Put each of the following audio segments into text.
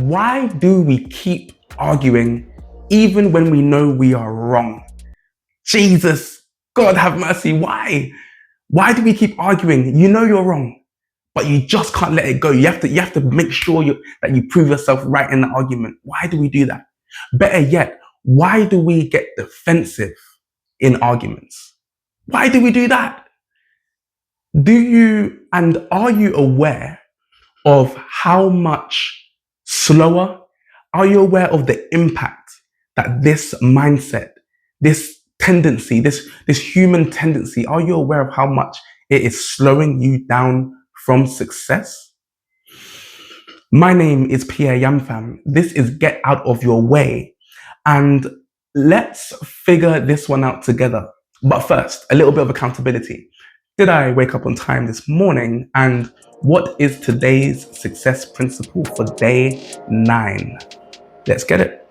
Why do we keep arguing even when we know we are wrong? Jesus, God have mercy. Why? Why do we keep arguing? You know you're wrong, but you just can't let it go. You have to make sure that you prove yourself right in the argument. Why do we do that? Better yet, why do we get defensive in arguments? Why do we do that? Are you aware of how much slower? Are you aware of the impact that this mindset, this tendency, this human tendency, are you aware of how much it is slowing you down from success? My name is Pierre Yamfam. This is Get Out of Your Way. And let's figure this one out together. But first, a little bit of accountability. Did I wake up on time this morning? And what is today's success principle for day 9? Let's get it.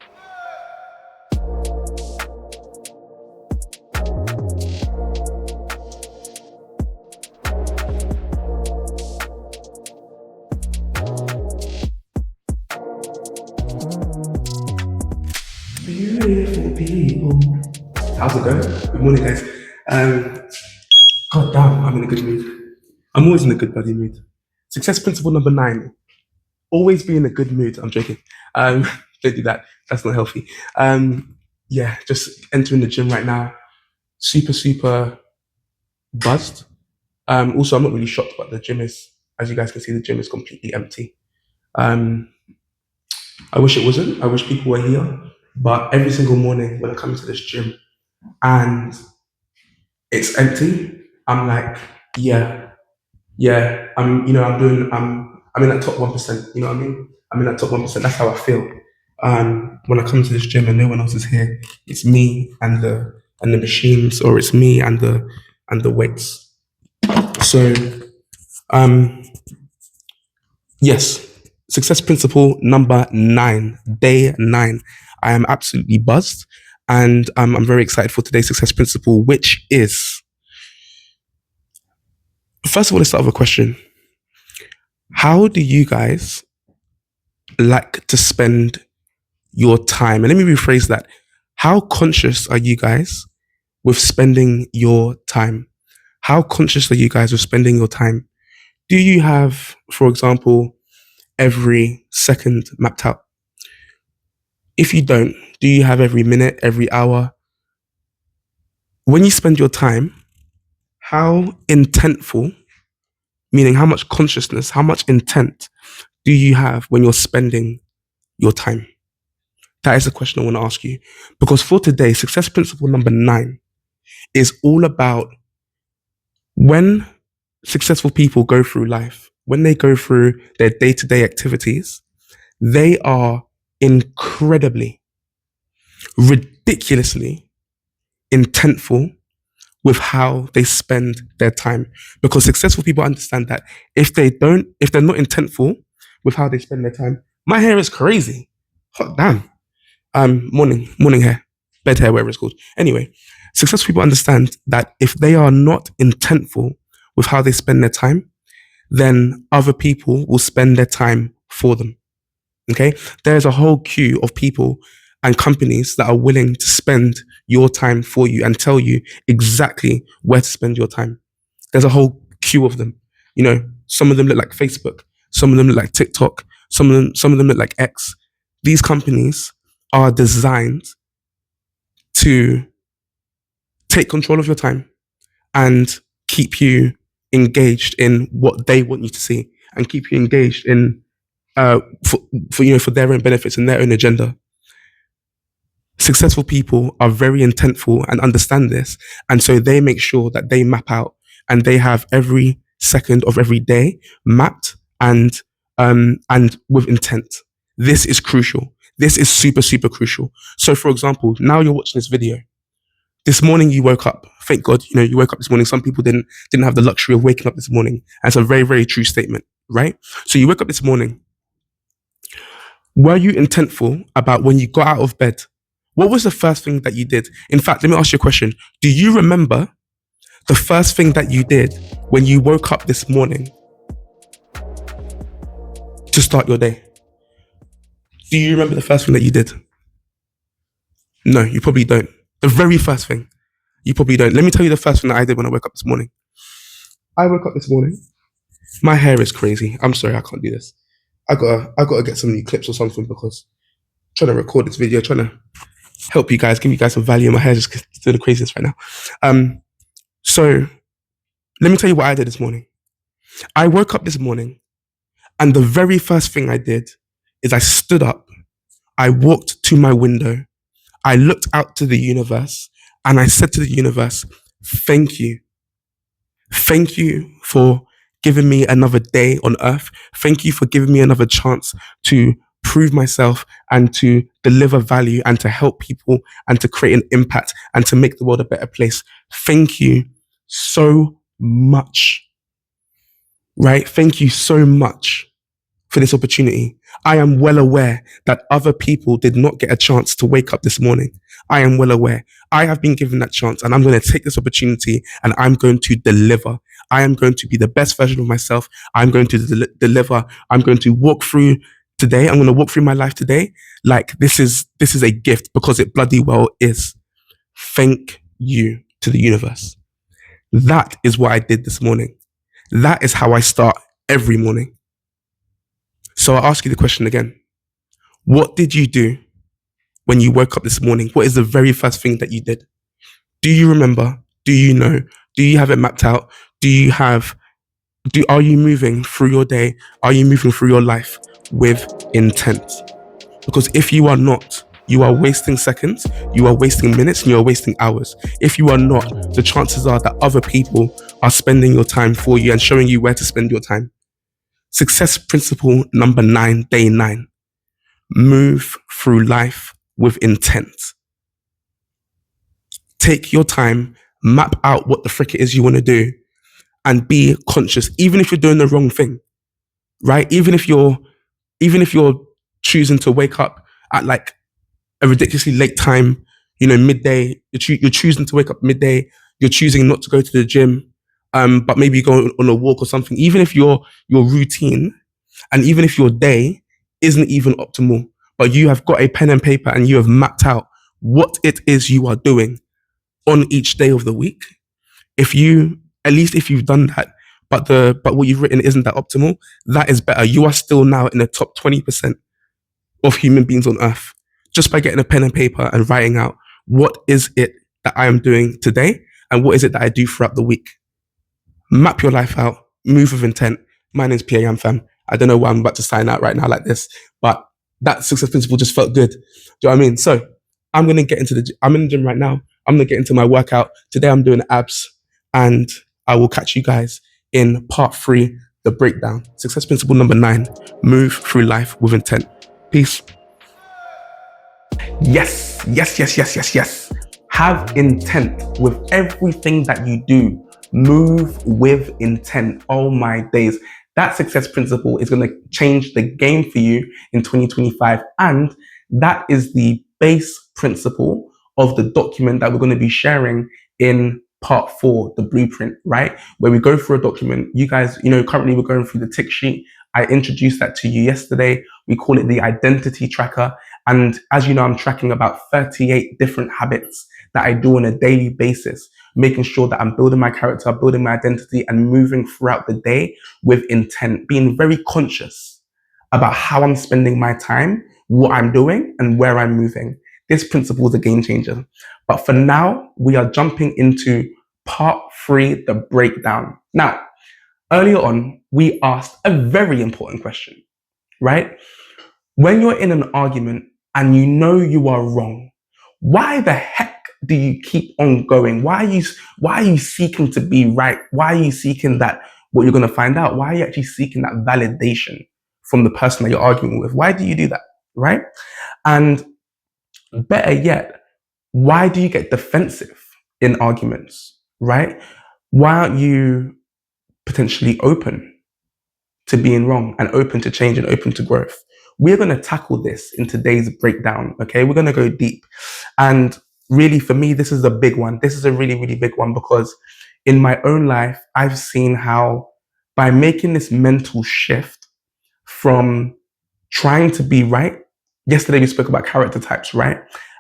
Beautiful people. How's it going? Good morning, guys. God damn, I'm in a good mood. I'm always in a good bloody mood. Success principle number 9. Always be in a good mood. I'm joking. Don't do that. That's not healthy. Just entering the gym right now. Super buzzed. Also, I'm not really shocked, but the gym is, as you guys can see, the gym is completely empty. I wish it wasn't. I wish people were here. But every single morning when I come into this gym and it's empty, I'm like, I'm in that top 1%. You know what I mean? I'm in that top 1%. That's how I feel. When I come to this gym and no one else is here, it's me and the machines, or it's me and the weights. So, yes, success principle number 9, day 9. I am absolutely buzzed, and I'm very excited for today's success principle, which is, first of all, let's start with a question. How do you guys like to spend your time? And let me rephrase that. How conscious are you guys with spending your time? How conscious are you guys with spending your time? Do you have, for example, every second mapped out? If you don't, do you have every minute, every hour? When you spend your time, how intentful, meaning how much consciousness, how much intent do you have when you're spending your time? That is the question I want to ask you. Because for today, success principle number 9 is all about when successful people go through life, when they go through their day-to-day activities, they are incredibly, ridiculously intentful with how they spend their time. Because successful people understand that if they're not intentful with how they spend their time, my hair is crazy. Hot damn. Morning hair, bed hair, whatever it's called. Anyway, successful people understand that if they are not intentful with how they spend their time, then other people will spend their time for them. Okay? There's a whole queue of people and companies that are willing to spend your time for you and tell you exactly where to spend your time. There's a whole queue of them. You know, some of them look like Facebook, some of them look like TikTok, some of them look like X. These companies are designed to take control of your time and keep you engaged in what they want you to see, and keep you engaged in for their own benefits and their own agenda. Successful people are very intentful and understand this, and so they make sure that they map out and they have every second of every day mapped and with intent. This is crucial. This is super crucial. So, for example, now you're watching this video. This morning you woke up. Thank God, you woke up this morning. Some people didn't have the luxury of waking up this morning. That's a very true statement, right? So you woke up this morning. Were you intentful about when you got out of bed? What was the first thing that you did? In fact, let me ask you a question. Do you remember the first thing that you did when you woke up this morning to start your day? Do you remember the first thing that you did? No, you probably don't. The very first thing, you probably don't. Let me tell you the first thing that I did when I woke up this morning. I woke up this morning. My hair is crazy. I'm sorry, I can't do this. I gotta get some new clips or something because I'm trying to record this video, trying to help you guys, give you guys some value. My hair is just doing the craziest right now. So let me tell you what I did this morning. I woke up this morning and the very first thing I did is I stood up, I walked to my window, I looked out to the universe, and I said to the universe, thank you. Thank you for giving me another day on earth. Thank you for giving me another chance to prove myself and to deliver value and to help people and to create an impact and to make the world a better place. Thank you so much. Right? Thank you so much for this opportunity. I am well aware that other people did not get a chance to wake up this morning. I am well aware. I have been given that chance and I'm going to take this opportunity and I'm going to deliver. I am going to be the best version of myself. I'm going to deliver. I'm going to walk through today. I'm going to walk through my life today like this is a gift because it bloody well is. Thank you to the universe. That is what I did this morning. That is how I start every morning. So I'll ask you the question again. What did you do when you woke up this morning? What is the very first thing that you did? Do you remember? Do you know? Do you have it mapped out? Are you moving through your day? Are you moving through your life with intent? Because if you are not, you are wasting seconds, you are wasting minutes, and you are wasting hours. If you are not, the chances are that other people are spending your time for you and showing you where to spend your time. Success principle number 9, day 9. Move through life with intent. Take your time, map out what the frick it is you want to do, and be conscious, even if you're doing the wrong thing, right? Even if you're choosing to wake up at like a ridiculously late time, midday, you're choosing to wake up midday, you're choosing not to go to the gym, but maybe you go on a walk or something, even if your routine and even if your day isn't even optimal, but you have got a pen and paper and you have mapped out what it is you are doing on each day of the week. If you've done that, but what you've written isn't that optimal, that is better. You are still now in the top 20% of human beings on earth just by getting a pen and paper and writing out what is it that I am doing today and what is it that I do throughout the week. Map your life out, move with intent. My name's PA fam. I don't know why I'm about to sign out right now like this, but that success principle just felt good. Do you know what I mean? So I'm in the gym right now. I'm gonna get into my workout. Today I'm doing abs and I will catch you guys in part 3, the breakdown. Success principle number 9, move through life with intent. Peace. Yes, yes, yes, yes, yes, yes. Have intent with everything that you do. Move with intent. Oh my days. That success principle is going to change the game for you in 2025. And that is the base principle of the document that we're going to be sharing in part 4, the blueprint, right? Where we go through a document. You guys, currently we're going through the tick sheet. I introduced that to you yesterday. We call it the identity tracker. And as you know, I'm tracking about 38 different habits that I do on a daily basis, making sure that I'm building my character, building my identity, and moving throughout the day with intent, being very conscious about how I'm spending my time, what I'm doing, and where I'm moving. This principle is a game changer. But for now, we are jumping into part 3, the breakdown. Now, earlier on, we asked a very important question, right? When you're in an argument and you know you are wrong, why the heck do you keep on going? Why are you seeking to be right? Why are you seeking that what you're going to find out? Why are you actually seeking that validation from the person that you're arguing with? Why do you do that, right? And better yet, why do you get defensive in arguments, right? Why aren't you potentially open to being wrong and open to change and open to growth? We're going to tackle this in today's breakdown, okay? We're going to go deep. And really, for me, this is a big one. This is a really, really big one because in my own life, I've seen how by making this mental shift from trying to be right yesterday we spoke about character types, right?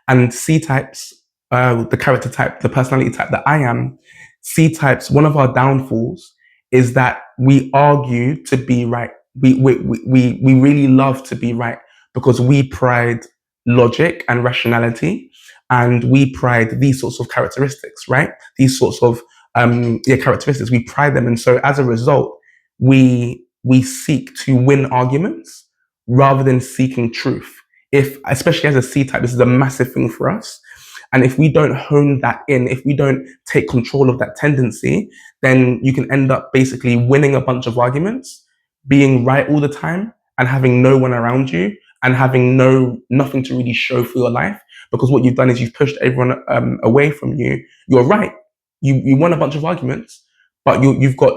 And C types, the character type, the personality type that I am, C types, one of our downfalls is that we argue to be right. We really love to be right because we pride logic and rationality, and we pride these sorts of characteristics, right? These sorts of characteristics, we pride them. And so as a result, we seek to win arguments rather than seeking truth. If, especially as a C type, this is a massive thing for us. And if we don't hone that in, if we don't take control of that tendency, then you can end up basically winning a bunch of arguments, being right all the time, and having no one around you, and having nothing to really show for your life. Because what you've done is you've pushed everyone away from you. You're right. You won a bunch of arguments, but you've got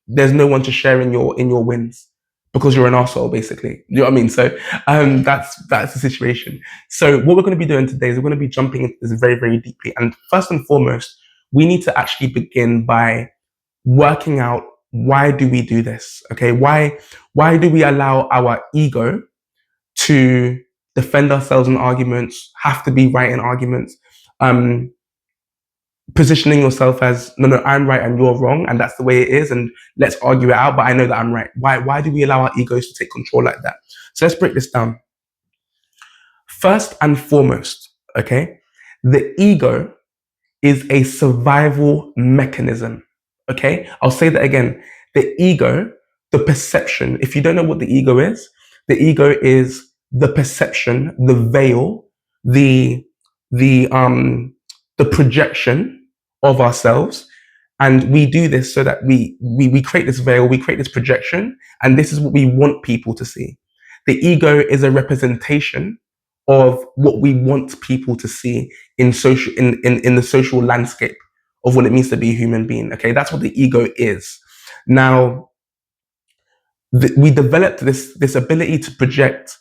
there's no one to share in your wins because you're an arsehole, basically. You know what I mean? So that's the situation. So what we're going to be doing today is we're going to be jumping into this very, very deeply. And first and foremost, we need to actually begin by working out, why do we do this? Okay, why do we allow our ego to defend ourselves in arguments, have to be right in arguments, positioning yourself as, no, I'm right and you're wrong, and that's the way it is, and let's argue it out, but I know that I'm right. Why do we allow our egos to take control like that? So let's break this down. First and foremost, okay, the ego is a survival mechanism. Okay, I'll say that again. The ego, the perception, if you don't know what the ego is the perception, the veil, the projection of ourselves. And we do this so that we create this veil, we create this projection, and this is what we want people to see. The ego is a representation of what we want people to see in the social landscape of what it means to be a human being. Okay, that's what the ego is. Now, we developed this ability to project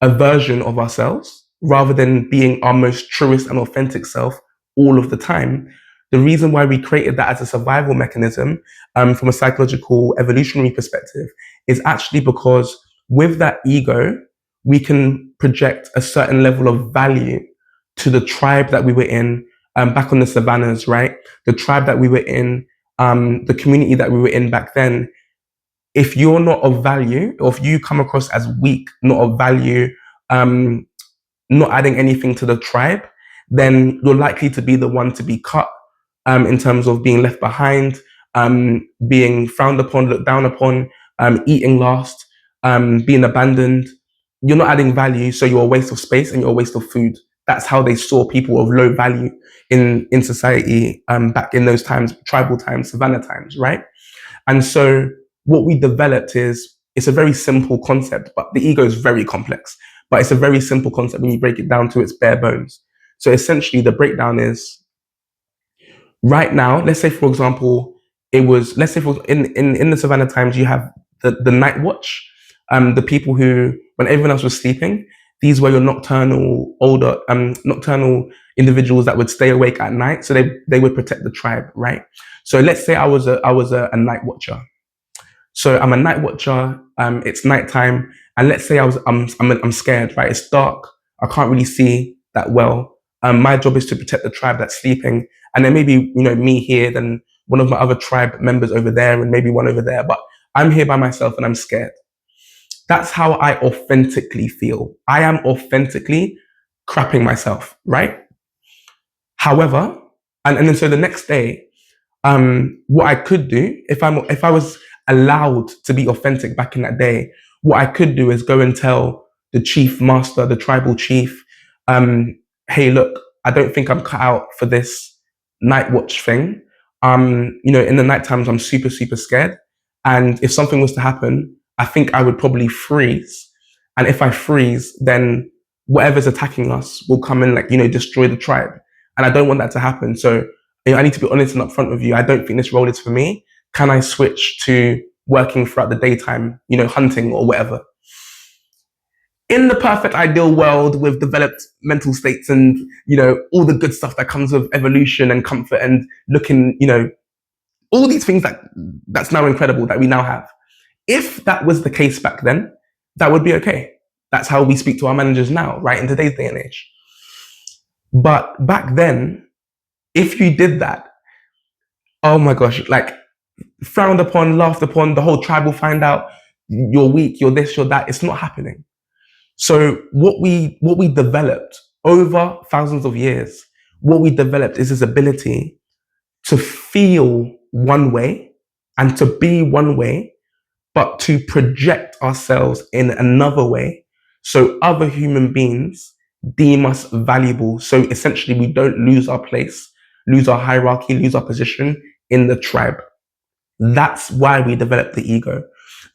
a version of ourselves rather than being our most truest and authentic self all of the time. The reason why we created that as a survival mechanism, from a psychological evolutionary perspective, is actually because with that ego, we can project a certain level of value to the tribe that we were in, back on the savannas, right? The tribe that we were in, the community that we were in back then. If you're not of value, or if you come across as weak, not of value, not adding anything to the tribe, then you're likely to be the one to be cut, in terms of being left behind, being frowned upon, looked down upon, eating last, being abandoned. You're not adding value, so you're a waste of space and you're a waste of food. That's how they saw people of low value in society, back in those times, tribal times, savannah times, right? And so what we developed is, it's a very simple concept, but the ego is very complex. But it's a very simple concept when you break it down to its bare bones. So essentially, the breakdown is, right now, let's say, for example, in the savannah times, you have the night watch, the people who, when everyone else was sleeping, these were your nocturnal individuals that would stay awake at night, so they would protect the tribe, right? So let's say I was a night watcher. So I'm a night watcher. It's nighttime, and let's say I'm scared, right? It's dark. I can't really see that well. My job is to protect the tribe that's sleeping, and then maybe me here, then one of my other tribe members over there, and maybe one over there. But I'm here by myself, and I'm scared. That's how I authentically feel. I am authentically crapping myself, right? However, and then so the next day, what I could do, if I was allowed to be authentic back in that day, what I could do is go and tell the chief master, the tribal chief, hey, look, I don't think I'm cut out for this night watch thing. In the night times, I'm super, super scared. And if something was to happen, I think I would probably freeze. And if I freeze, then whatever's attacking us will come and destroy the tribe. And I don't want that to happen. So I need to be honest and upfront with you. I don't think this role is for me. Can I switch to working throughout the daytime, hunting or whatever? In the perfect ideal world with developed mental states and, all the good stuff that comes with evolution and comfort and looking, all these things that's now incredible that we now have. If that was the case back then, that would be okay. That's how we speak to our managers now, right? In today's day and age. But back then, if you did that, oh my gosh, like frowned upon, laughed upon, the whole tribe will find out you're weak, you're this, you're that. It's not happening. So what we developed over thousands of years, what we developed is this ability to feel one way and to be one way, but to project ourselves in another way. So other human beings deem us valuable. So essentially we don't lose our place, lose our hierarchy, lose our position in the tribe. That's why we develop the ego.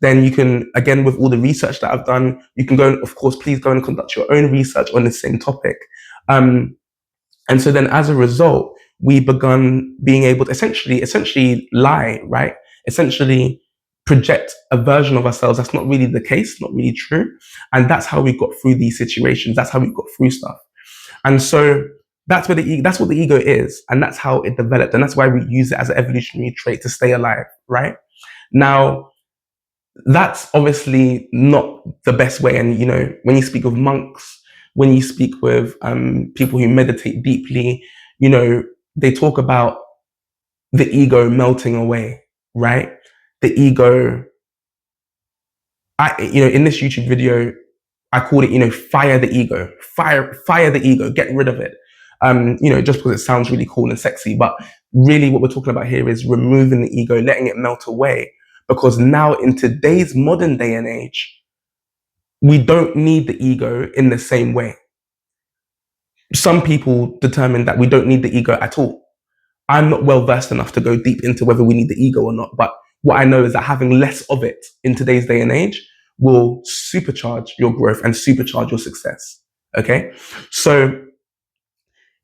Then you can, again, with all the research that I've done, you can go and, of course, please go and conduct your own research on the same topic. And so then as a result, we begun being able to essentially lie, right? Essentially project a version of ourselves that's not really the case, not really true. And that's how we got through these situations. That's how we got through stuff. And so that's what the ego is, and that's how it developed, and that's why we use it as an evolutionary trait to stay alive, right? Now, that's obviously not the best way. And when you speak of monks, when you speak with people who meditate deeply, they talk about the ego melting away, right? The ego. In this YouTube video, I called it, fire the ego, fire the ego, get rid of it. Just because it sounds really cool and sexy, but really what we're talking about here is removing the ego, letting it melt away. Because now in today's modern day and age, we don't need the ego in the same way. Some people determine that we don't need the ego at all. I'm not well versed enough to go deep into whether we need the ego or not, but what I know is that having less of it in today's day and age will supercharge your growth and supercharge your success. Okay? So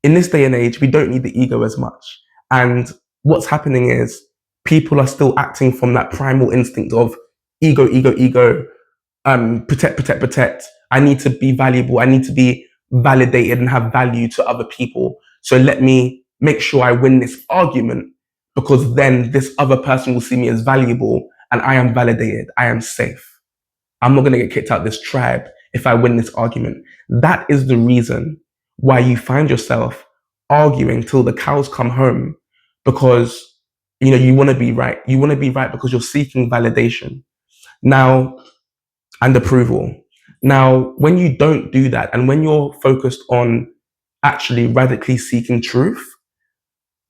in this day and age, we don't need the ego as much. And what's happening is people are still acting from that primal instinct of ego, protect. I need to be valuable. I need to be validated and have value to other people. So let me make sure I win this argument, because then this other person will see me as valuable and I am validated. I am safe. I'm not going to get kicked out of this tribe if I win this argument. That is the reason why you find yourself arguing till the cows come home, because you want to be right. You want to be right because you're seeking validation now and approval. Now, when you don't do that, and when you're focused on actually radically seeking truth,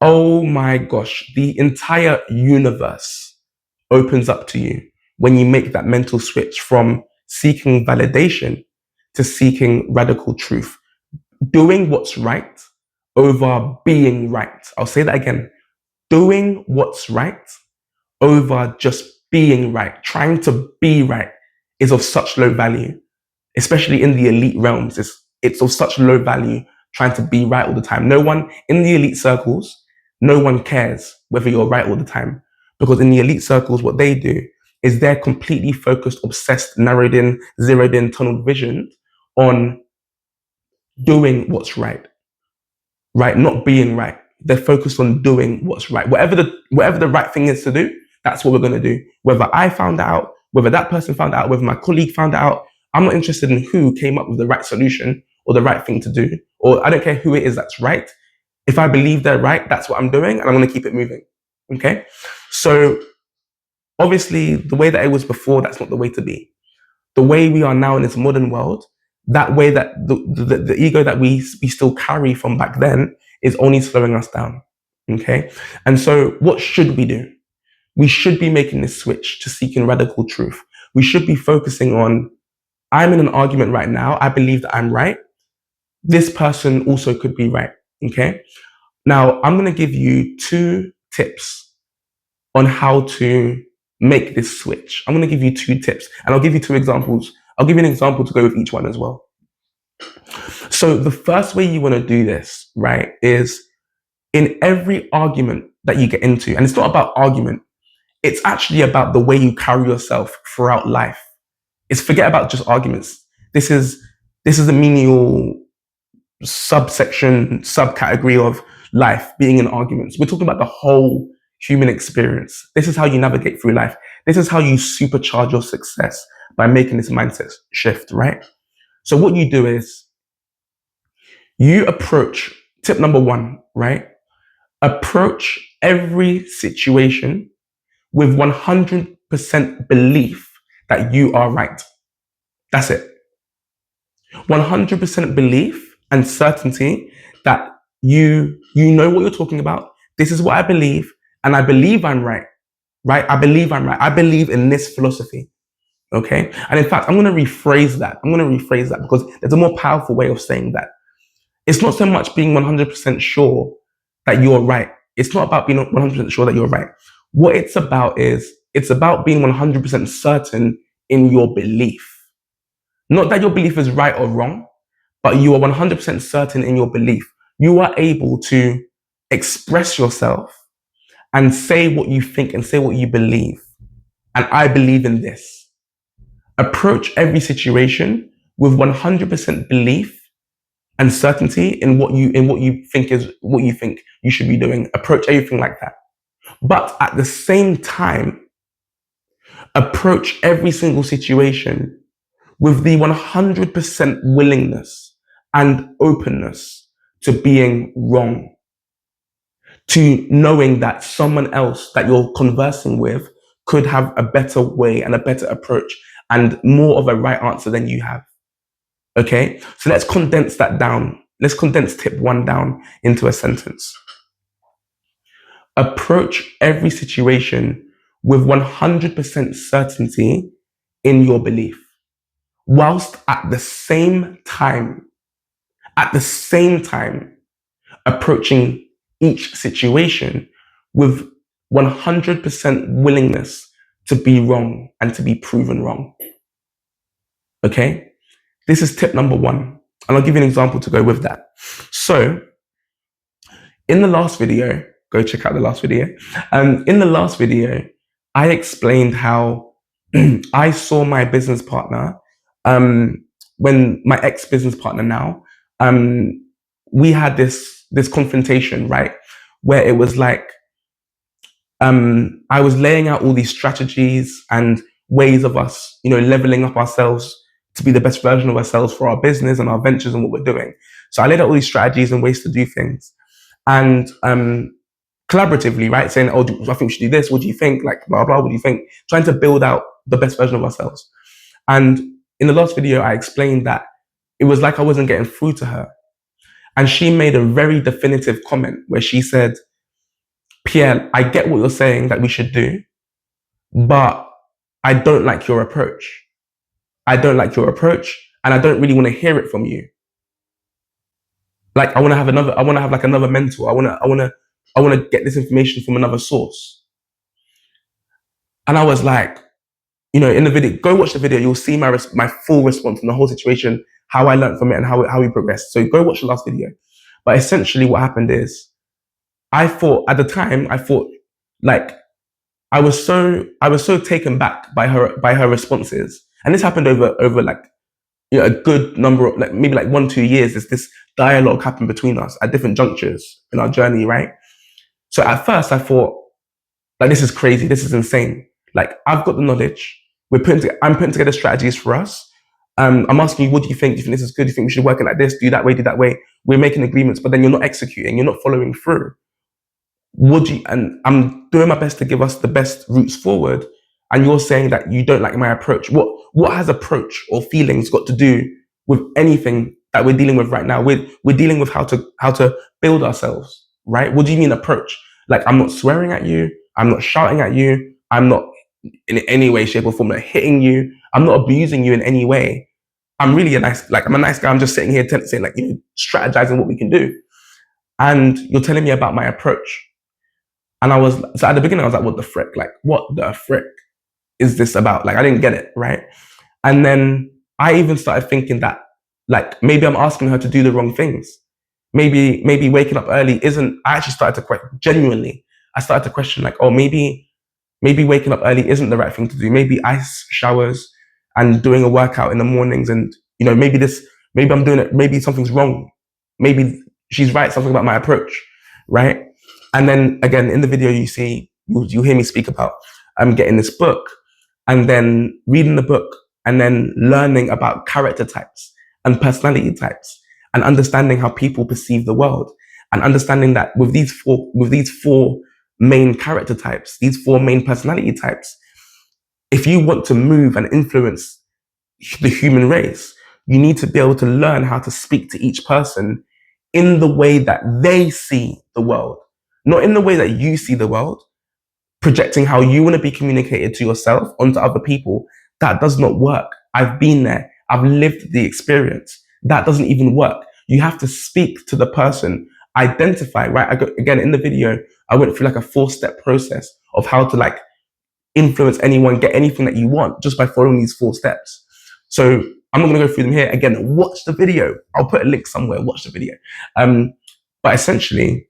oh my gosh, the entire universe opens up to you when you make that mental switch from seeking validation to seeking radical truth. Doing what's right over being right. I'll say that again. Doing what's right over just being right, trying to be right, is of such low value, especially in the elite realms. It's of such low value trying to be right all the time. No one in the elite circles, no one cares whether you're right all the time, because in the elite circles, what they do is they're completely focused, obsessed, narrowed in, zeroed in, tunnel vision on doing what's right, not being right. They're focused on doing what's right. Whatever the right thing is to do, that's what we're going to do. Whether I found out, whether that person found out, whether my colleague found out, I'm not interested in who came up with the right solution or the right thing to do, or I don't care who it is that's right. If I believe they're right, that's what I'm doing, and I'm going to keep it moving. Okay? So obviously, the way that it was before, that's not the way to be. The way we are now in this modern world, that way that the ego that we still carry from back then is only slowing us down. Okay? And so what should we do? We should be making this switch to seeking radical truth. We should be focusing on, I'm in an argument right now. I believe that I'm right. This person also could be right. Okay? Now, I'm going to give you 2 tips on how to make this switch. I'm going to give you 2 tips, and I'll give you 2 examples. I'll give you an example to go with each one as well. So the first way you want to do this, right, is in every argument that you get into, and it's not about argument, it's actually about the way you carry yourself throughout life. It's forget about just arguments. This is a menial subcategory of life, being in arguments. We're talking about the whole human experience. This is how you navigate through life. This is how you supercharge your success, by making this mindset shift, right? So what you do is you approach tip number one, right? Approach every situation with 100% belief that you are right. That's it. 100% belief and certainty that you know what you're talking about. This is what I believe, and I believe I'm right. Right? I believe I'm right. I believe in this philosophy. Okay. And in fact, I'm going to rephrase that. Because there's a more powerful way of saying that. It's not so much being 100% sure that you're right. It's not about being 100% sure that you're right. What it's about is it's about being 100% certain in your belief. Not that your belief is right or wrong, but you are 100% certain in your belief. You are able to express yourself and say what you think and say what you believe. And I believe in this. Approach every situation with 100% belief and certainty in what you think you should be doing. Approach everything like that. But at the same time, approach every single situation with the 100% willingness and openness to being wrong, to knowing that someone else that you're conversing with could have a better way and a better approach and more of a right answer than you have. Okay, so let's condense that down. Let's condense tip one down into a sentence. Approach every situation with 100% certainty in your belief, whilst at the same time, approaching each situation with 100% willingness to be wrong and to be proven wrong. Okay? This is tip number one. And I'll give you an example to go with that. So, in the last video, go check out the last video. In the last video, I explained how I saw my business partner, when my ex-business partner now, we had this confrontation, right? Where it was like, I was laying out all these strategies and ways of us, leveling up ourselves to be the best version of ourselves for our business and our ventures and what we're doing. So I laid out all these strategies and ways to do things. And collaboratively, right? Saying, oh, I think we should do this. What do you think? Like, blah, blah, what do you think? Trying to build out the best version of ourselves. And in the last video, I explained that it was like I wasn't getting through to her. And she made a very definitive comment where she said, Pierre, I get what you're saying that we should do, but I don't like your approach. I don't like your approach, and I don't really want to hear it from you. Like, I want to have like another mentor. I want to get this information from another source. And I was like, in the video, go watch the video. You'll see my full response from the whole situation, how I learned from it and how we progressed. So go watch the last video. But essentially what happened is, at the time, like, I was so taken back by her responses. And this happened over like, a good number of, like, maybe like 1-2 years. This dialogue happened between us at different junctures in our journey, right? So at first I thought, like, this is crazy. This is insane. Like, I've got the knowledge. I'm putting together strategies for us. I'm asking you, what do you think? Do you think this is good? Do you think we should work it like this? Do that way, do that way. We're making agreements, but then you're not executing. You're not following through. And I'm doing my best to give us the best routes forward. And you're saying that you don't like my approach. What has approach or feelings got to do with anything that we're dealing with right now? We're dealing with how to build ourselves, right? What do you mean approach? Like, I'm not swearing at you. I'm not shouting at you. I'm not in any way, shape or form like hitting you. I'm not abusing you in any way. I'm really I'm a nice guy. I'm just sitting here saying, like, strategizing what we can do. And you're telling me about my approach. And so at the beginning, I was like, what the frick? Like, what the frick is this about? Like, I didn't get it, right? And then I even started thinking that, like, maybe I'm asking her to do the wrong things. Maybe waking up early I actually started to genuinely, I started to question, like, oh, maybe waking up early isn't the right thing to do. Maybe ice showers and doing a workout in the mornings, and maybe I'm doing it. Maybe something's wrong. Maybe she's right. Something about my approach, right? And then again, in the video, you hear me speak about getting this book, and then reading the book, and then learning about character types and personality types, and understanding how people perceive the world, and understanding that with these four main character types, these four main personality types, if you want to move and influence the human race, you need to be able to learn how to speak to each person in the way that they see the world, not in the way that you see the world, projecting how you want to be communicated to yourself onto other people. That does not work. I've been there. I've lived the experience. That doesn't even work. You have to speak to the person, identify, right? Again, in the video, I went through like a 4-step process of how to like influence anyone, get anything that you want just by following these 4 steps. So I'm not going to go through them here. Again, watch the video. I'll put a link somewhere. Watch the video. But essentially,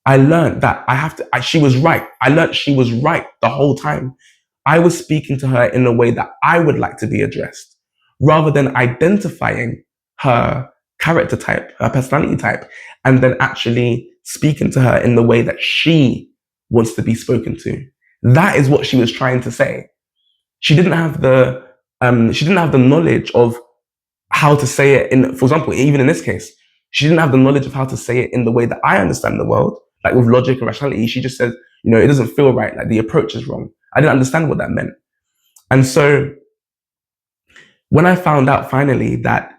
I learned that she was right. I learned she was right the whole time. I was speaking to her in a way that I would like to be addressed, rather than identifying her character type, her personality type, and then actually speaking to her in the way that she wants to be spoken to. That is what she was trying to say. She didn't have the knowledge of how to say it in, for example, even in this case, she didn't have the knowledge of how to say it in the way that I understand the world, like with logic and rationality. She just said, it doesn't feel right, like the approach is wrong. I didn't understand what that meant. And so when I found out finally that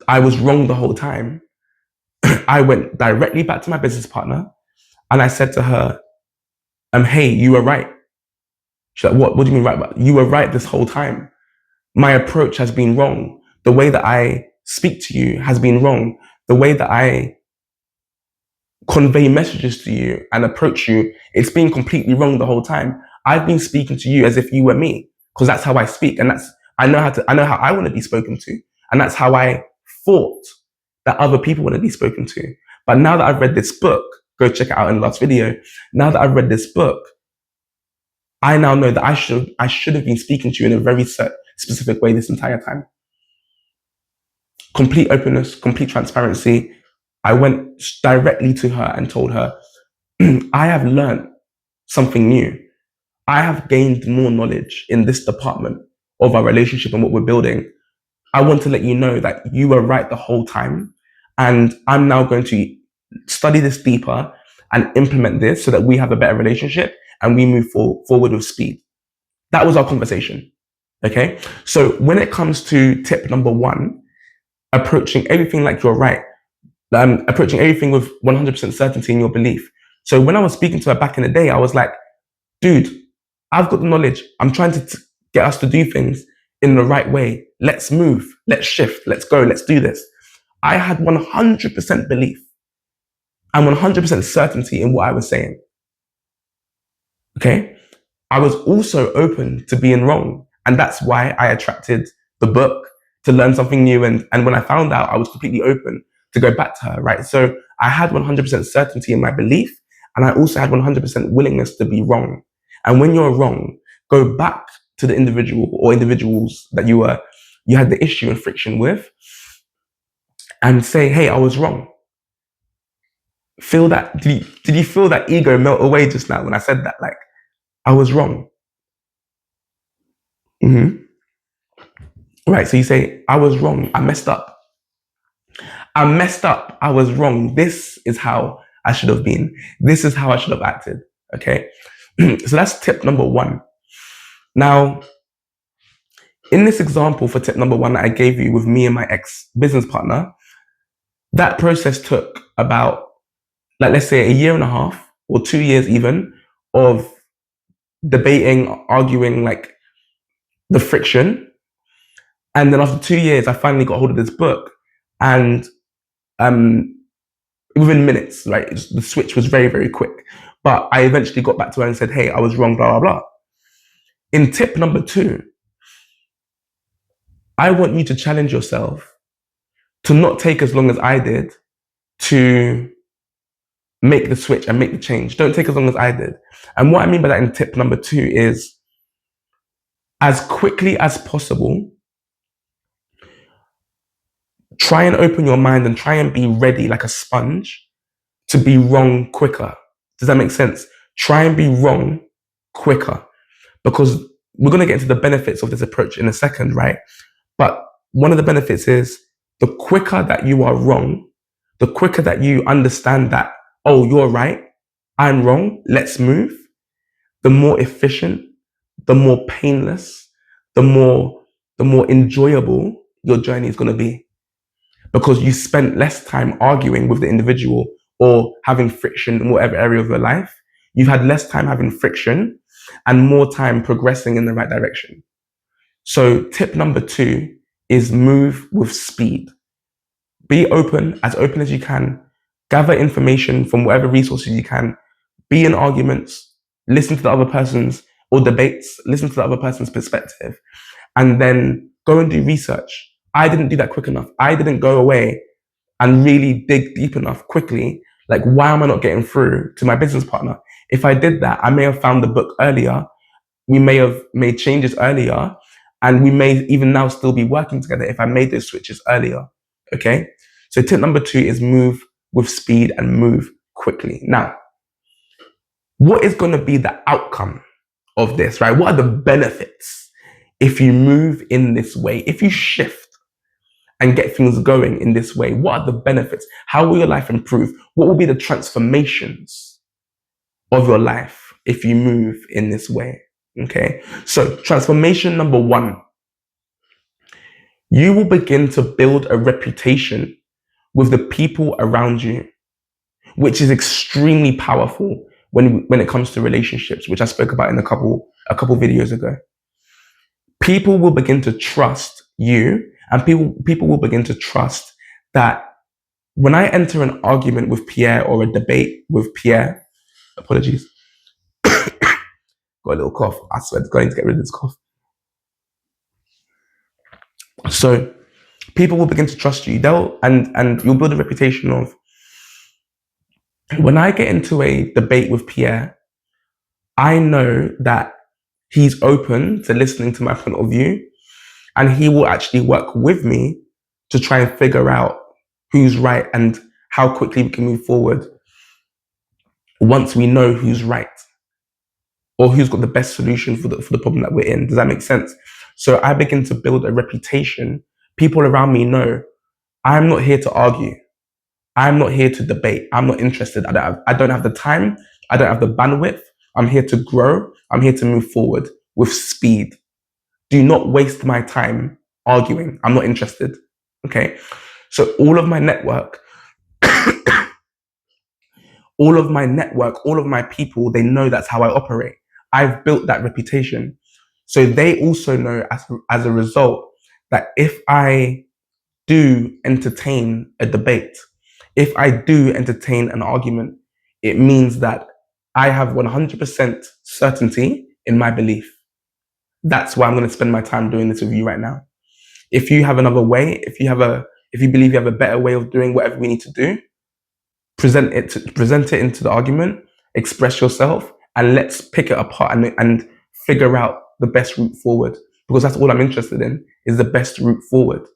I was wrong the whole time, I went directly back to my business partner and I said to her, hey, you were right. She's like, what do you mean right? You were right this whole time. My approach has been wrong. The way that I speak to you has been wrong. The way that I convey messages to you and approach you, it's been completely wrong the whole time. I've been speaking to you as if you were me, because that's how I speak, and I know how I want to be spoken to, and that's how I thought that other people want to be spoken to. But now that I've read this book, go check it out in the last video. Now that I've read this book, I now know that I should have been speaking to you in a very specific way this entire time. Complete openness, complete transparency. I went directly to her and told her, I have learned something new. I have gained more knowledge in this department of our relationship and what we're building. I want to let you know that you were right the whole time. And I'm now going to study this deeper and implement this so that we have a better relationship and we move forward with speed. That was our conversation. Okay. So when it comes to tip number 1, approaching everything like you're right, approaching everything with 100% certainty in your belief. So when I was speaking to her back in the day, I was like, dude, I've got the knowledge. I'm trying to get us to do things in the right way. Let's move. Let's shift. Let's go. Let's do this. I had 100% belief and 100% certainty in what I was saying. Okay. I was also open to being wrong. And that's why I attracted the book, to learn something new. And when I found out, I was completely open to go back to her, right? So I had 100% certainty in my belief, and I also had 100% willingness to be wrong. And when you're wrong, go back to the individual or individuals that you had the issue and friction with, and say, hey, I was wrong. Feel that. Did you feel that ego melt away just now when I said that? Like, I was wrong. Right, so you say, I was wrong. I messed up. I messed up. I was wrong. This is how I should have been. This is how I should have acted. Okay. So that's tip number 1. Now, in this example for tip number 1 that I gave you with me and my ex-business partner, that process took about, like, let's say 1.5 years or 2 years even of debating, arguing, like the friction. And then after 2 years, I finally got hold of this book, and within minutes, right? The switch was very, very quick. But I eventually got back to her and said, hey, I was wrong, blah, blah, blah. In tip number 2, I want you to challenge yourself to not take as long as I did to make the switch and make the change. Don't take as long as I did. And what I mean by that in tip number 2 is, as quickly as possible, try and open your mind and try and be ready like a sponge to be wrong quicker. Does that make sense? Try and be wrong quicker, because we're going to get into the benefits of this approach in a second, right? But one of the benefits is the quicker that you are wrong, the quicker that you understand that, oh, you're right, I'm wrong, let's move, the more efficient, the more painless, the more enjoyable your journey is going to be, because you spent less time arguing with the individual or having friction in whatever area of your life. You've had less time having friction and more time progressing in the right direction. So tip number 2 is move with speed. Be open as you can. Gather information from whatever resources you can. Be in arguments. Listen to the other person's, or debates. Listen to the other person's perspective. And then go and do research. I didn't do that quick enough. I didn't go away and really dig deep enough quickly. Like, why am I not getting through to my business partner? If I did that, I may have found the book earlier. We may have made changes earlier, and we may even now still be working together if I made those switches earlier. Okay. So tip number 2 is move with speed and move quickly. Now, what is going to be the outcome of this, right? What are the benefits if you move in this way? If you shift and get things going in this way, what are the benefits? How will your life improve? What will be the transformations of your life if you move in this way? Okay. So transformation number 1, you will begin to build a reputation with the people around you, which is extremely powerful when it comes to relationships, which I spoke about in a couple videos ago. People will begin to trust you, and people will begin to trust that when I enter an argument with Pierre or a debate with Pierre, apologies, got a little cough. I swear it's going to get rid of this cough. So people will begin to trust you. And you'll build a reputation of, when I get into a debate with Pierre, I know that he's open to listening to my point of view, and he will actually work with me to try and figure out who's right and how quickly we can move forward once we know who's right or who's got the best solution for the problem that we're in. Does that make sense? So I begin to build a reputation. People around me know I'm not here to argue. I'm not here to debate. I'm not interested. I don't have the time. I don't have the bandwidth. I'm here to grow. I'm here to move forward with speed. Do not waste my time arguing. I'm not interested. Okay. So all of my network, all of my people, they know that's how I operate. I've built that reputation. So they also know as a result that if I do entertain a debate, if I do entertain an argument, it means that I have 100% certainty in my belief. That's why I'm going to spend my time doing this with you right now. If you have another way, if you believe you have a better way of doing whatever we need to do, present it into the argument, express yourself, and let's pick it apart and figure out the best route forward. Because that's all I'm interested in, is the best route forward.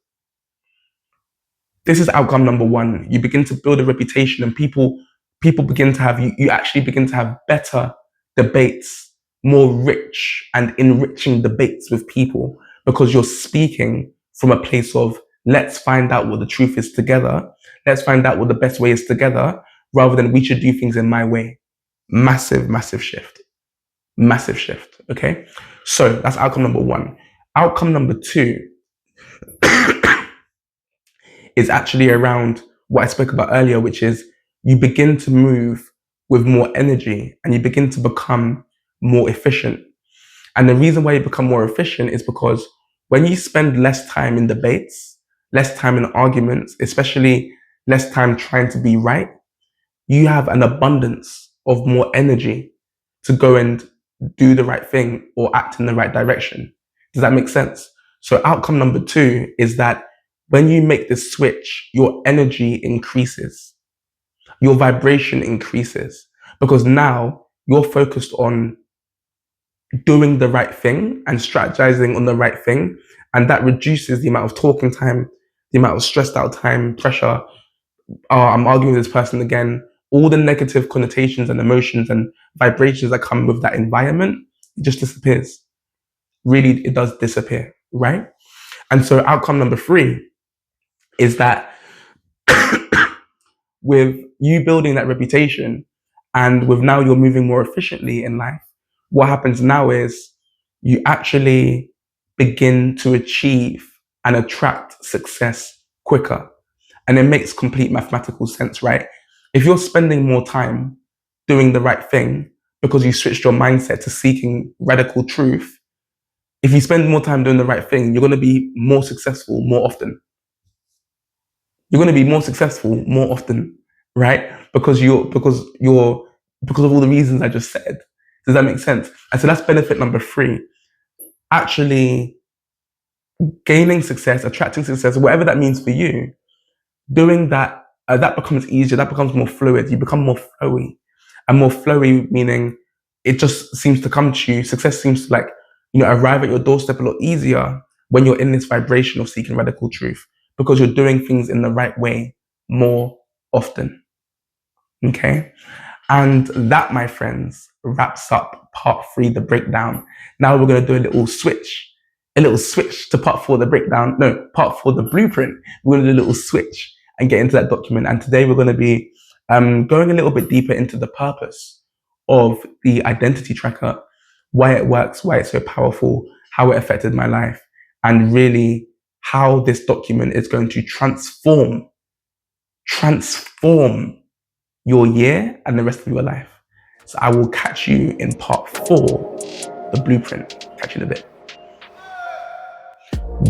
This is outcome number 1. You begin to build a reputation, and people begin to have you actually begin to have better debates, more rich and enriching debates with people, because you're speaking from a place of, let's find out what the truth is together. Let's find out what the best way is together, rather than we should do things in my way. Massive, massive shift. Massive shift. Okay. So that's outcome number 1. Outcome number 2 is actually around what I spoke about earlier, which is you begin to move with more energy and you begin to become more efficient. And the reason why you become more efficient is because when you spend less time in debates, less time in arguments, especially less time trying to be right, you have an abundance of more energy to go and do the right thing or act in the right direction. Does that make sense? So outcome number 2 is that when you make this switch, your energy increases, your vibration increases, because now you're focused on doing the right thing and strategizing on the right thing. And that reduces the amount of talking time, the amount of stressed out time, pressure. I'm arguing with this person again. All the negative connotations and emotions and vibrations that come with that environment, it just disappears. Really, it does disappear, right? And so outcome number 3 is that with you building that reputation and with now you're moving more efficiently in life, what happens now is you actually begin to achieve and attract success quicker. And it makes complete mathematical sense, right? If you're spending more time doing the right thing because you switched your mindset to seeking radical truth, if you spend more time doing the right thing, you're going to be more successful more often. You're going to be more successful more often, right? Because of all the reasons I just said. Does that make sense? And so that's benefit number 3. Actually gaining success, attracting success, whatever that means for you, doing that, that becomes easier, that becomes more fluid, you become more flowy. And more flowy meaning it just seems to come to you. Success seems to arrive at your doorstep a lot easier when you're in this vibration of seeking radical truth, because you're doing things in the right way more often. Okay? And that, my friends, wraps up part 3, the breakdown. Now we're going to do a little switch to part 4, the breakdown. No, part 4, the blueprint. We're going to do a little switch and get into that document. And today we're going to be going a little bit deeper into the purpose of the identity tracker, why it works, why it's so powerful, how it affected my life, and really how this document is going to transform your year and the rest of your life. So I will catch you in part 4, the blueprint. Catch you in a bit.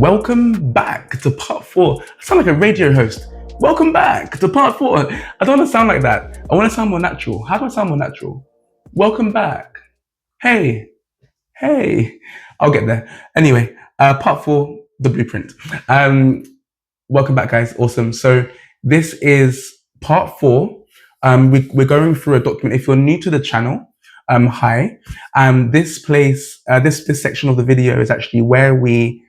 Welcome back to part 4. I sound like a radio host. Welcome back to part 4. I don't want to sound like that. I want to sound more natural. How do I sound more natural? Welcome back. Hey. I'll get there. Anyway, part 4, the blueprint. Welcome back, guys. Awesome. So this is part 4. We're going through a document. If you're new to the channel, hi. This place, this section of the video is actually where we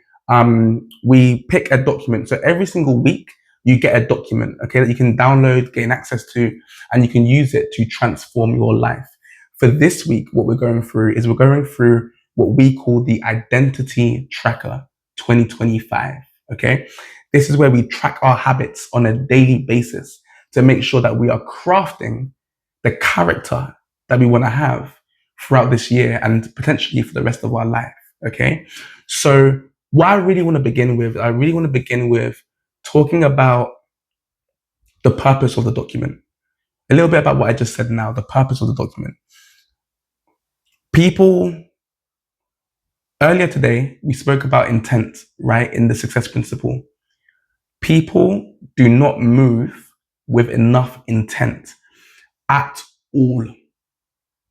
pick a document. So every single week you get a document, okay, that you can download, gain access to, and you can use it to transform your life. For this week, what we're going through is what we call the Identity Tracker 2025. Okay, this is where we track our habits on a daily basis to make sure that we are crafting the character that we want to have throughout this year and potentially for the rest of our life. Okay, so what I really want to begin with talking about the purpose of the document. A little bit about what I just said now, the purpose of the document. Earlier today, we spoke about intent, right, in the success principle. People do not move with enough intent at all.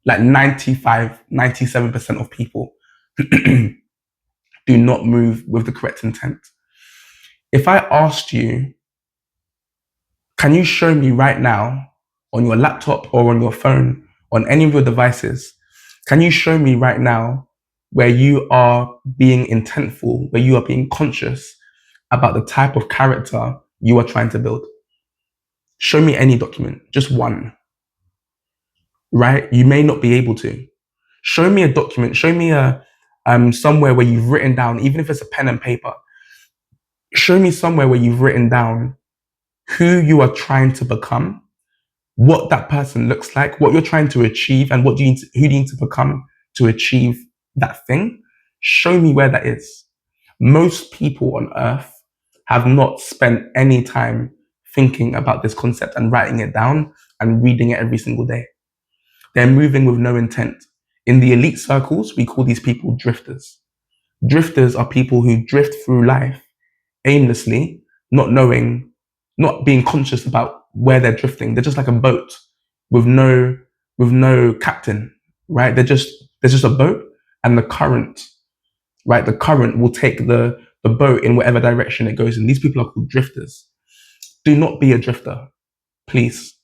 Like 95, 97% of people do not move with the correct intent. If I asked you, can you show me right now on your laptop or on your phone, on any of your devices, can you show me right now where you are being intentful, where you are being conscious about the type of character you are trying to build? Show me any document, just one, right? You may not be able to. Show me a document, show me somewhere where you've written down, even if it's a pen and paper, show me somewhere where you've written down who you are trying to become, what that person looks like, what you're trying to achieve, and who do you need to become to achieve that thing. Show me where that is. Most people on earth have not spent any time thinking about this concept and writing it down and reading it every single day. They're moving with no intent. In the elite circles, we call these people drifters. Drifters are people who drift through life aimlessly, not knowing, not being conscious about where they're drifting. They're just like a boat with no captain, right? There's just a boat and the current, right? The current will take the boat in whatever direction it goes in. These people are called drifters. Do not be a drifter, please.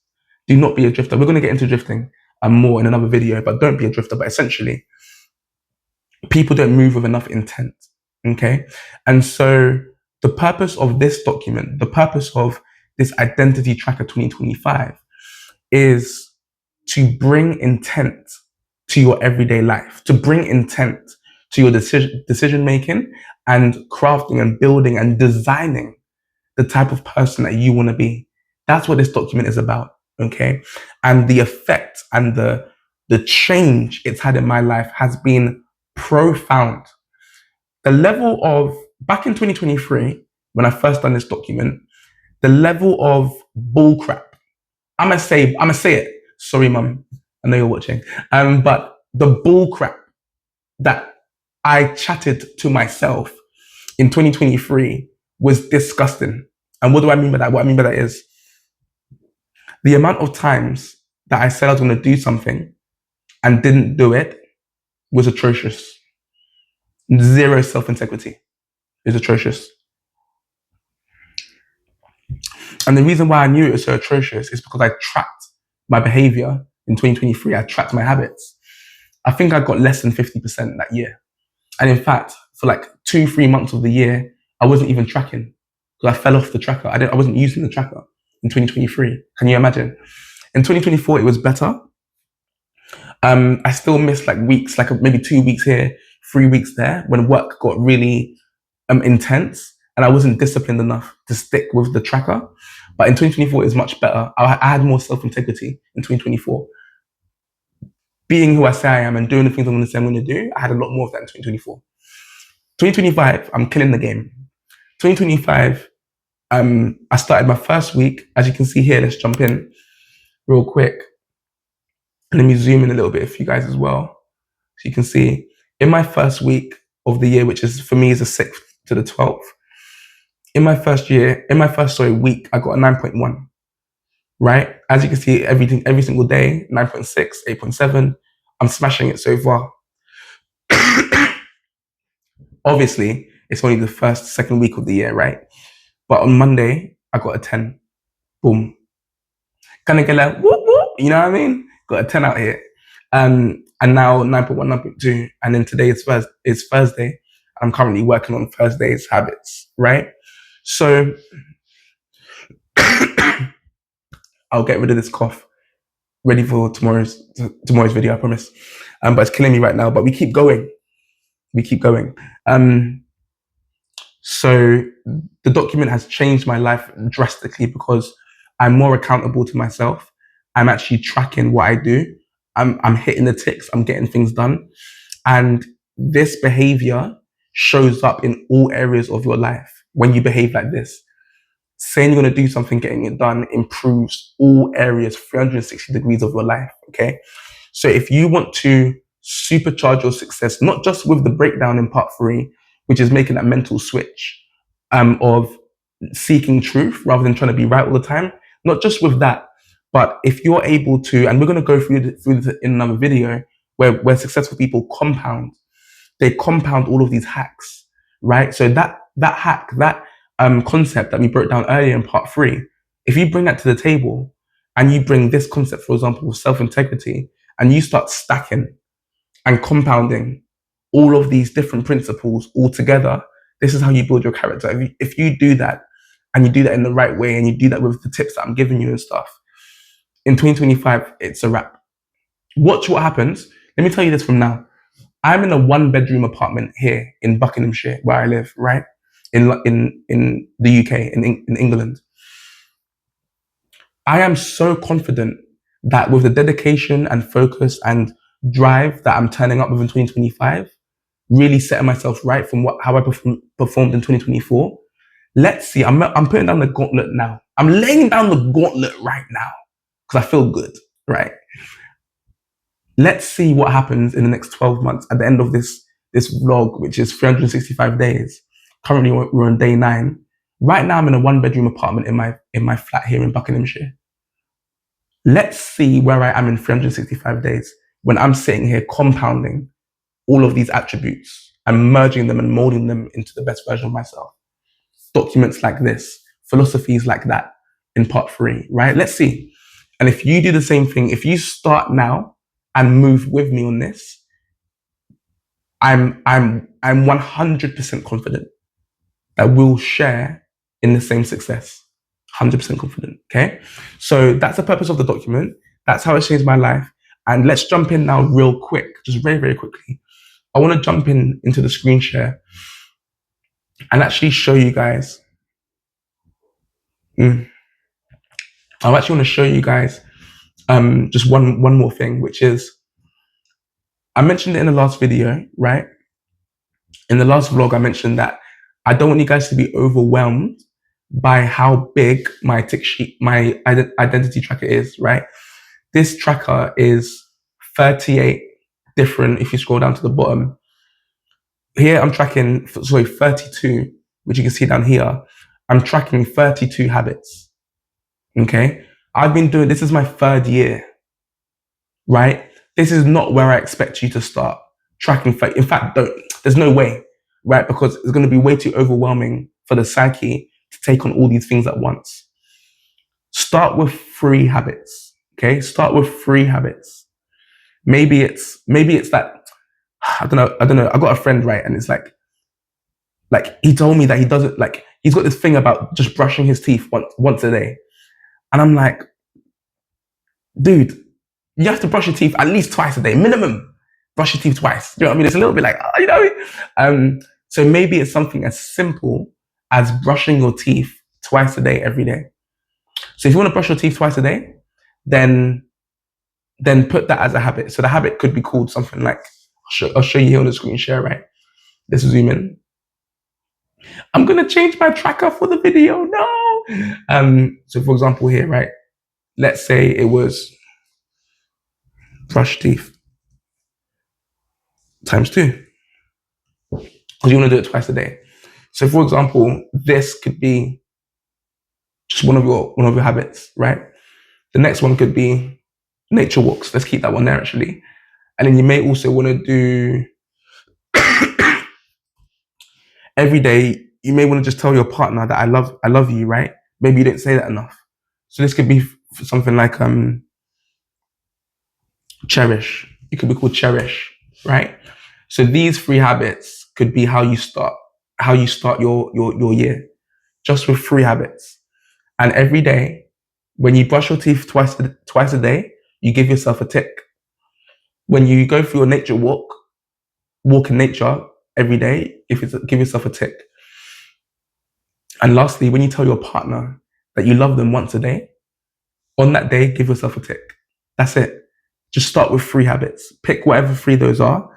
Do not be a drifter. We're going to get into drifting more in another video, but don't be a drifter. But essentially, people don't move with enough intent, okay? And so the purpose of this document, the purpose of this Identity Tracker 2025 is to bring intent to your everyday life, to bring intent to your decision making and crafting and building and designing the type of person that you want to be. That's what this document is about. Okay. And the effect and the change it's had in my life has been profound. The level of, back in 2023, when I first done this document, the level of bullcrap, I'm gonna say it. Sorry, mum. I know you're watching. But the bullcrap that I chatted to myself in 2023 was disgusting. And what do I mean by that? What I mean by that is the amount of times that I said I was going to do something and didn't do it was atrocious. Zero self-integrity is atrocious. And the reason why I knew it was so atrocious is because I tracked my behavior in 2023. I tracked my habits. I think I got less than 50% that year. And in fact, for like 2-3 months of the year, I wasn't even tracking because I fell off the tracker. I wasn't using the tracker in 2023. Can you imagine? In 2024, it was better. I still missed like weeks, like maybe 2 weeks here, 3 weeks there, when work got really intense and I wasn't disciplined enough to stick with the tracker. But in 2024, it was much better. I had more self-integrity in 2024. Being who I say I am and doing the things I'm going to say I'm going to do, I had a lot more of that in 2024. 2025, I'm killing the game. 2025, I started my first week. As you can see here, let's jump in real quick. Let me zoom in a little bit for you guys as well. So you can see in my first week of the year, which is for me is the 6th to the 12th. In my first week, I got a 9.1, right? As you can see, every single day, 9.6, 8.7. I'm smashing it so far. Obviously, it's only the second week of the year, right? But on Monday, I got a 10. Boom. Kind of get like, whoop, whoop, you know what I mean? Got a 10 out here. And now 9.1, 9.2. And then today is Thursday. I'm currently working on Thursday's habits, right? So I'll get rid of this cough. Ready for tomorrow's video, I promise. But it's killing me right now. But we keep going. So the document has changed my life drastically because I'm more accountable to myself. I'm actually tracking what I do. I'm hitting the ticks. I'm getting things done. And this behavior shows up in all areas of your life when you behave like this. Saying you're going to do something, getting it done improves all areas, 360 degrees of your life. Okay. So if you want to supercharge your success, not just with the breakdown in part 3, which is making that mental switch of seeking truth rather than trying to be right all the time, not just with that, but if you're able to, and we're going to go through this in another video where successful people compound, they compound all of these hacks, right? So that hack, that concept that we broke down earlier in part 3, if you bring that to the table and you bring this concept, for example, of self-integrity, and you start stacking and compounding all of these different principles all together, this is how you build your character. If you do that, and you do that in the right way, and you do that with the tips that I'm giving you and stuff, in 2025, it's a wrap. Watch what happens. Let me tell you this from now. I'm in a 1-bedroom apartment here in Buckinghamshire, where I live, right? In the UK, in England. I am so confident that with the dedication and focus and drive that I'm turning up with in 2025, really setting myself right from how I performed in 2024. Let's see, I'm putting down the gauntlet now. I'm laying down the gauntlet right now because I feel good, right? Let's see what happens in the next 12 months at the end of this vlog, which is 365 days. Currently, we're on day 9. Right now, I'm in a 1-bedroom apartment in my flat here in Buckinghamshire. Let's see where I am in 365 days when I'm sitting here compounding all of these attributes and merging them and molding them into the best version of myself. Documents like this, philosophies like that in part 3, right? Let's see. And if you do the same thing, if you start now and move with me on this, I'm 100% confident that we'll share in the same success. 100% confident, okay? So that's the purpose of the document. That's how it changed my life. And let's jump in now real quick, just very, very quickly, I want to jump into the screen share and actually show you guys. I actually want to show you guys just one more thing, which is I mentioned it in the last video, right? In the last vlog, I mentioned that I don't want you guys to be overwhelmed by how big my tick sheet, my identity tracker is, right? This tracker is 38 different. If you scroll down to the bottom, here I'm tracking, 32, which you can see down here. I'm tracking 32 habits. Okay. I've been doing, this is my 3rd year, right? This is not where I expect you to start tracking. In fact, there's no way, right? Because it's going to be way too overwhelming for the psyche to take on all these things at once. Start with 3 habits. Okay. Start with 3 habits. Maybe it's that, I don't know. I got a friend, right? And it's like he told me that he doesn't he's got this thing about just brushing his teeth once a day. And I'm like, dude, you have to brush your teeth at least twice a day, minimum. Brush your teeth twice. You know what I mean? It's a little bit like, you know what I mean? So maybe it's something as simple as brushing your teeth twice a day, every day. So if you want to brush your teeth twice a day, then put that as a habit. So the habit could be called something like, I'll show you here on the screen share, right? Let's zoom in. I'm going to change my tracker for the video. No. So for example here, right? Let's say it was brush teeth times 2. Because you want to do it twice a day. So for example, this could be just one of your habits, right? The next one could be nature walks. Let's keep that one there actually. And then you may also want to do every day. You may want to just tell your partner that I love you, right? Maybe you didn't say that enough. So this could be something like cherish. It could be called cherish, right? So these 3 habits could be how you start your year, just with 3 habits. And every day, when you brush your teeth twice a day, you give yourself a tick. When you go for your nature walk in nature every day, give yourself a tick. And lastly, when you tell your partner that you love them once a day, on that day, give yourself a tick. That's it. Just start with 3 habits. Pick whatever 3 those are.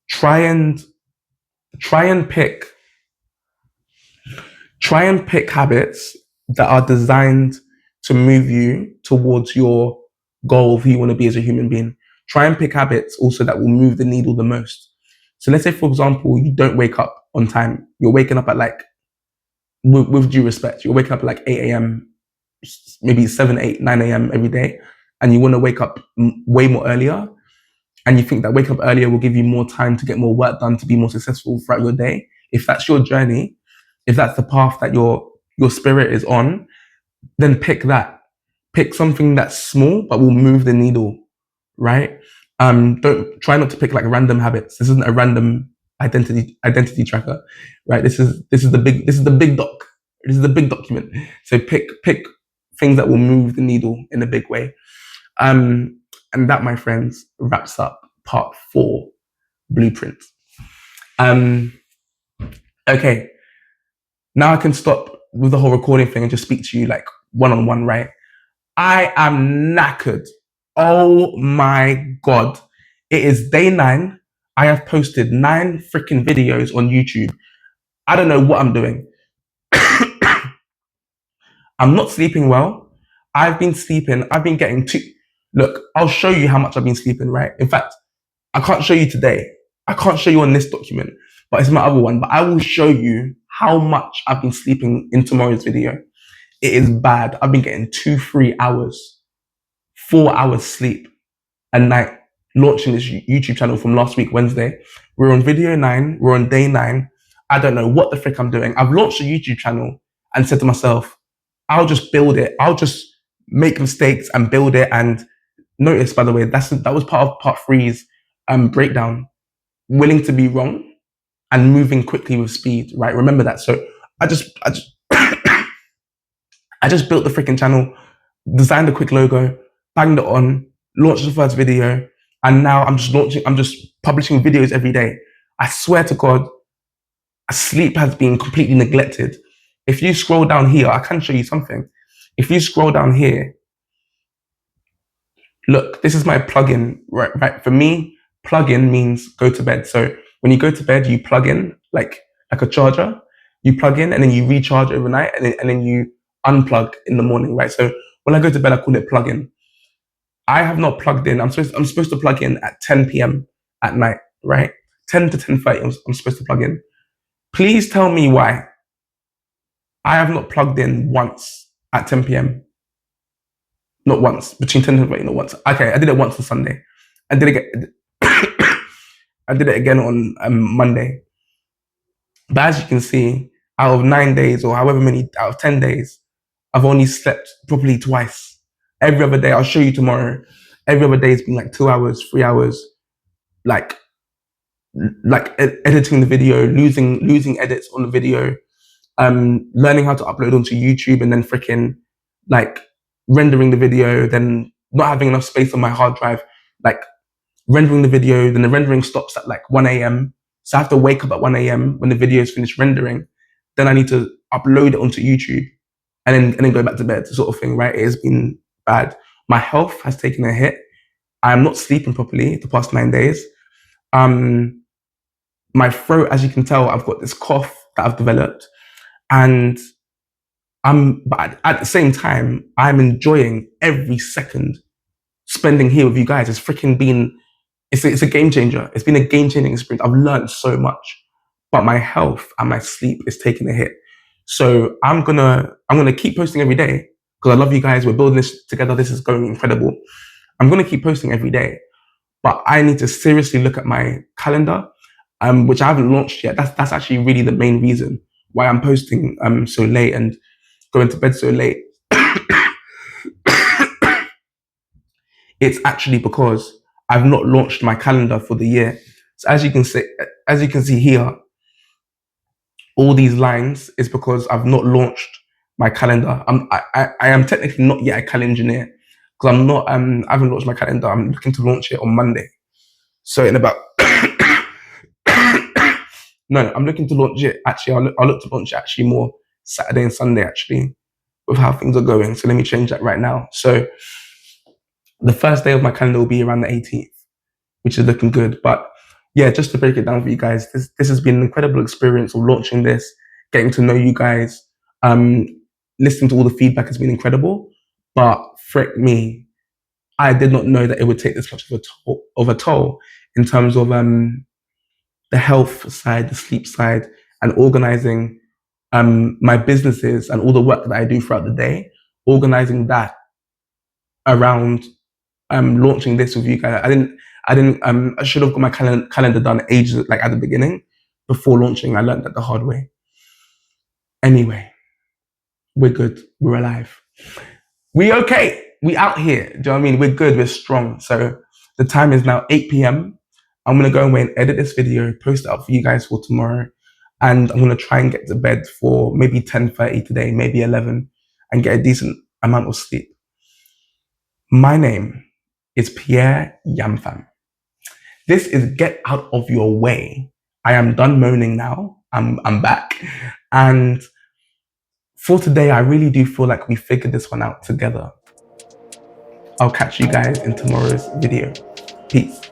Try and pick habits that are designed to move you towards your goal of who you want to be as a human being. Try and pick habits also that will move the needle the most. So let's say, for example, you don't wake up on time. You're waking up at with due respect, you're waking up at 8 a.m., maybe 7, 8, 9 a.m. every day, and you want to wake up way more earlier, and you think that waking up earlier will give you more time to get more work done, to be more successful throughout your day. If that's your journey, if that's the path that your spirit is on, then pick that. Pick something that's small but will move the needle, right? Don't try not to pick random habits. This isn't a random identity tracker, right? This is the big doc. This is the big document. So pick things that will move the needle in a big way. And that, my friends, wraps up part 4, blueprint. Okay. Now I can stop with the whole recording thing and just speak to you one-on-one, right? I am knackered. Oh my God. It is day 9. I have posted 9 freaking videos on YouTube. I don't know what I'm doing. I'm not sleeping well. I've been getting look, I'll show you how much I've been sleeping, right? In fact, I can't show you today. I can't show you on this document, but it's my other one. But I will show you how much I've been sleeping in tomorrow's video. It is bad. I've been getting 2-3 hours, 4 hours sleep a night, launching this YouTube channel from last week, Wednesday. We're on video 9. We're on day 9. I don't know what the frick I'm doing. I've launched a YouTube channel and said to myself, I'll just build it. I'll just make mistakes and build it. And notice, by the way, that was part of part 3's breakdown. Willing to be wrong and moving quickly with speed, right? Remember that. So I just I just built the freaking channel, designed a quick logo, banged it on, launched the first video, And now I'm just publishing videos every day. I swear to God, sleep has been completely neglected. If you scroll down here, I can show you something. If you scroll down here, look, this is my plugin, right? For me, plug-in means go to bed. So when you go to bed, you plug in like a charger. You plug in and then you recharge overnight, and then you unplug in the morning, right? So when I go to bed, I call it plug-in. I have not plugged in. I'm supposed to plug in at 10 p.m. at night, right? 10 to 10:30. I'm supposed to plug in. Please tell me why I have not plugged in once at 10 p.m. Not once, between 10 and 30, not once. Okay, I did it once on Sunday. I did it again. I did it again on Monday. But as you can see, out of 9 days or however many, out of 10 days, I've only slept properly twice. Every other day, I'll show you tomorrow. Every other day has been like 2 hours, 3 hours, like editing the video, losing edits on the video, learning how to upload onto YouTube, and then freaking like rendering the video, then not having enough space on my hard drive, like rendering the video, then the rendering stops at like 1 a.m. So I have to wake up at 1 a.m. when the video is finished rendering. Then I need to upload it onto YouTube and then go back to bed, sort of thing, right? It has been bad. My health has taken a hit. I am not sleeping properly the past 9 days. My throat, as you can tell, I've got this cough that I've developed, and but at the same time, I'm enjoying every second spending here with you guys. It's freaking been, it's a game changer. It's been a game changing experience. I've learned so much, but my health and my sleep is taking a hit. So I'm gonna keep posting every day because I love you guys. We're building this together. This is going incredible. I'm gonna keep posting every day, but I need to seriously look at my calendar, which I haven't launched yet. That's actually really the main reason why I'm posting so late and going to bed so late. It's actually because I've not launched my calendar for the year. So as you can see here, all these lines is because I've not launched my calendar. I am technically not yet a calendar engineer because I haven't launched my calendar. I'm looking to launch it on Monday. So in about no, I'm looking to launch it actually. I'll look to launch it actually more Saturday and Sunday actually, with how things are going. So let me change that right now. So the first day of my calendar will be around the 18th, which is looking good. But yeah, just to break it down for you guys, this has been an incredible experience of launching this, getting to know you guys. Listening to all the feedback has been incredible. But frick me, I did not know that it would take this much of a toll in terms of the health side, the sleep side, and organizing my businesses and all the work that I do throughout the day, organizing that around launching this with you guys. I should have got my calendar done ages, like at the beginning, before launching. I learned that the hard way. Anyway, we're good. We're alive. We okay. We out here. Do you know what I mean? We're good. We're strong. So the time is now 8 p.m. I'm going to go away and edit this video, post it up for you guys for tomorrow. And I'm going to try and get to bed for maybe 10:30 today, maybe 11, and get a decent amount of sleep. My name is Pierre Yamfam. This is Get Out of Your Way. I am done moaning now. I'm back. And for today, I really do feel like we figured this one out together. I'll catch you guys in tomorrow's video. Peace.